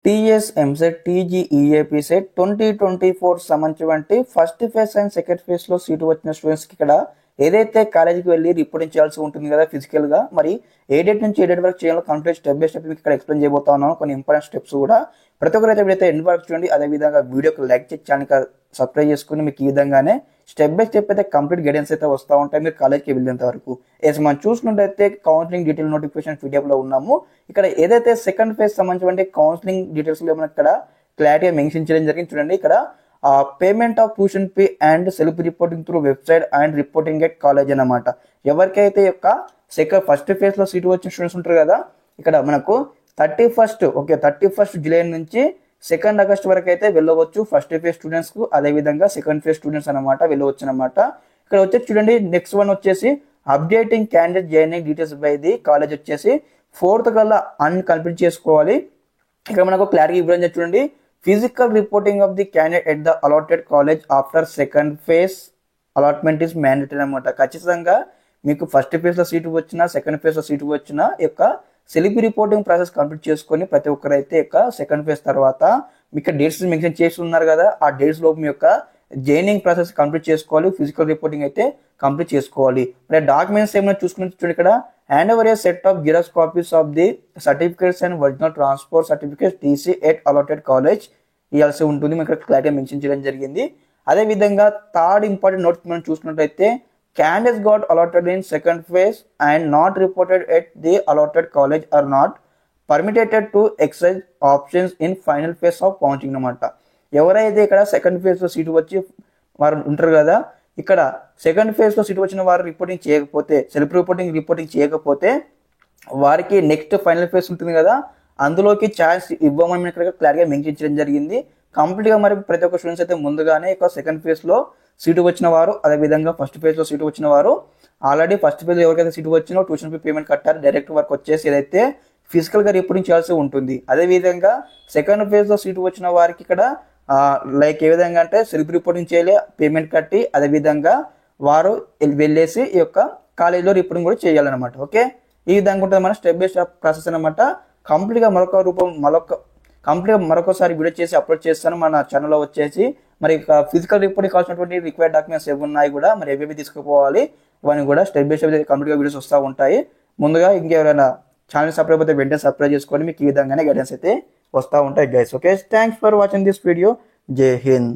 TS EAMCET టీజీఈఏపీ set 2024 సంబంధించి first phase and second phase లో seat వచ్చిన స్టూడెంట్స్ కి ఇక్కడ ఏదైతే కాలేజీకి వెళ్ళి రిపోర్టింగ్ చేయాల్సి ఉంటుంది కదా ఫిజికల్ గా, మరి ఏ డేట్ నుంచి ఏ డేట్ వరకు చేయాలో కంప్లీట్ స్టెప్ బై స్టెప్ మీకు ఇక్కడ ఎక్స్ప్లెయిన్ చేయబోతా ఉన్నాను. కొన్ని ఇంపార్టెంట్ స్టెప్స్ కూడా ప్రతి ఒక్కరైతే ఎప్పుడైతే ఎండ్ వరకు చూడండి. అదే విధంగా వీడియోకి లైక్ చేసి ఛానల్ సబ్స్క్రైబ్ చేసుకుని మీకు ఈ విధంగానే స్టెప్ బై స్టెప్ అయితే కంప్లీట్ గైడెన్స్ అయితే వస్తూ ఉంటాయి మీరు కాలేజ్కి వెళ్ళేంత వరకు. మనం చూసుకుంటే కౌన్సిలింగ్ డీటెయిల్ నోటిఫికేషన్ పీడిఎఫ్ లో ఉన్నాము. ఇక్కడ ఏదైతే సెకండ్ ఫేజ్ సంబంధించి కౌన్సిలింగ్ డీటెయిల్స్ లో మనకి ఇక్కడ క్లారిటీగా మెన్షన్ చేయడం జరిగింది. చూడండి ఇక్కడ payment of tuition fee and self reporting through website and reporting at college అన్నమాట. ఎవరికైతే యొక్క ఫస్ట్ ఫేజ్ లో సీటు వచ్చిన స్టూడెంట్స్ ఉంటారు కదా, ఇక్కడ మనకు 31 జూలై నుంచి 2 ఆగస్ట్ వరకు అయితే వెళ్ళవచ్చు ఫస్ట్ ఫేజ్ స్టూడెంట్స్ కు. అదే విధంగా సెకండ్ ఫేజ్ స్టూడెంట్స్ అనమాట వెళ్ళవచ్చు అనమాట. ఇక్కడ వచ్చేసి చూడండి నెక్స్ట్ వన్ వచ్చేసి updating candidate joining details by the college వచ్చేసి 4th కల్లా కంప్లీట్ చేసుకోవాలి. ఇక్కడ మనకు క్లారిటీ ఇవ్వడం చూడండి. Physical reporting of the candidate at the allotted college after second phase allotment is mandatory అనమాట. ఖచ్చితంగా మీకు ఫస్ట్ ఫేజ్ లో సీటు వచ్చినా సెకండ్ ఫేజ్ లో సీటు వచ్చినా సెల్ఫ్ రిపోర్టింగ్ ప్రాసెస్ కంప్లీట్ చేసుకొని ప్రతి ఒక్కరైతే సెకండ్ ఫేజ్ తర్వాత మీకు డేట్స్ మెన్షన్ చేసి ఉన్నారు కదా, ఆ డేట్స్ లోపు మీ జాయినింగ్ ప్రాసెస్ కంప్లీట్ చేసుకోవాలి. ఫిజికల్ రిపోర్టింగ్ అయితే కంప్లీట్ చేసుకోవాలి. మరి డాక్యుమెంట్స్ ఏమైనా చూసుకుని చూడండి. ఇక్కడ hand over a set of xerox copies of the certificates and original transport certificate TC at allotted college ఇవ్వాల్సి ఉంటుంది. మీకు క్లారిటీ మెన్షన్ చేయడం జరిగింది. అదే విధంగా థర్డ్ ఇంపార్టెంట్ నోట్ మనం చూసుకున్నట్లయితే candidates got allotted in second phase and not reported at the allotted college are not permitted to exercise options in final phase of counting అన్నమాట. ఎవరైతే ఇక్కడ సెకండ్ ఫేజ్ లో సీటు వచ్చి వారు ఉంటారు కదా, ఇక్కడ సెకండ్ ఫేజ్ లో సీటు వచ్చిన వారు రిపోర్టింగ్ చేయకపోతే సెల్ఫ్ రిపోర్టింగ్ చేయకపోతే వారికి నెక్స్ట్ ఫైనల్ ఫేజ్ ఉంటుంది కదా, అందులోకి ఛాన్స్ ఇవ్వమని ఇక్కడ క్లియర్గా మెన్షన్ చేయడం జరిగింది. కంప్లీట్ గా మరి ప్రతి ఒక్క స్టూడెంట్స్ అయితే ముందుగానే సెకండ్ ఫేజ్ లో సీటు వచ్చిన వారు, అదే విధంగా ఫస్ట్ ఫేజ్ లో సీటు వచ్చిన వారు ఆల్రెడీ ఫస్ట్ ఫేజ్ లో ఎవరికైతే సీటు వచ్చినో ట్యూషన్ ఫీ పేమెంట్ కట్టారు. డైరెక్ట్ వర్క్ వచ్చేసి ఏదైతే ఫిజికల్ గా రిపోర్టింగ్ చేయాల్సి ఉంటుంది. అదే విధంగా సెకండ్ ఫేజ్ లో సీటు వచ్చిన వారికి ఇక్కడ లైక్ ఏ విధంగా అంటే సెల్ఫ్ రిపోర్టింగ్ చేయలే, పేమెంట్ కట్టి అదే విధంగా వారు వెళ్ళేసి కాలేజీలో రిపోర్టింగ్ కూడా చేయాలన్నమాట. ఓకే, ఈ విధంగా ఉంటుంది మన స్టెప్ బై స్టెప్ ప్రాసెస్ అనమాట. కంప్లీట్ గా మరొకసారి వీడియో చేసి అప్లోడ్ చేస్తాను మన ఛానల్లో వచ్చేసి. మరి ఫిజికల్ రిపోర్టింగ్ కావాల్సినటువంటి రిక్వైర్డ్ డాక్యుమెంట్స్ ఏవి ఉన్నాయి కూడా, మరి ఏవేవి తీసుకుపోవాలి ఇవన్నీ కూడా స్టెప్ బై స్టెప్ కంప్లీట్ గా వీడియోస్ వస్తూ ఉంటాయి. ముందుగా ఇంకెవరైనా ఛానల్ సబ్స్క్రైబ్ అయితే వెంటనే సబ్స్క్రైబ్ చేసుకొని మీకు ఈ విధంగానే గైడెన్స్ అయితే వస్తూ ఉంటాయి guys. Okay, thanks for watching this video. జై హింద్.